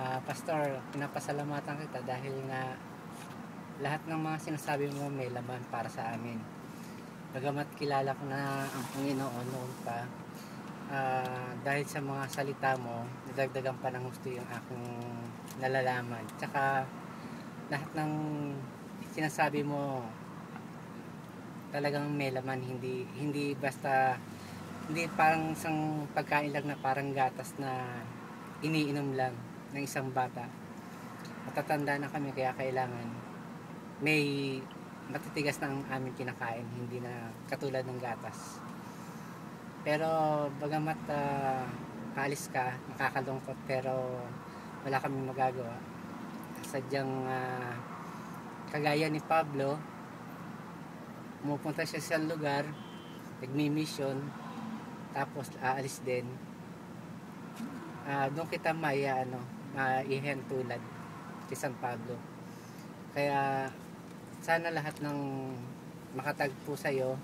Pastor, pinapasalamatan kita dahil nga lahat ng mga sinasabi mo may laman para sa amin. Bagamat kilala ko na ang Panginoon noon pa, dahil sa mga salita mo, nadagdagan pa ng gusto yung aking nalalaman. Tsaka lahat ng sinasabi mo talagang may laman, hindi basta, hindi parang isang pagkain lang na parang gatas na iniinom lang ng isang bata. Matatanda na kami kaya kailangan may matitigas na ang aming kinakain, hindi na katulad ng gatas. Pero bagamat kaalis ka, nakakalungkot, pero wala kaming magagawa. Sadyang kagaya ni Pablo, pumupunta siya sa lugar, nagmi-mission, tapos aalis din. Doon kita maihen tulad si San Pablo. Kaya sana lahat ng makatagpo sa'yo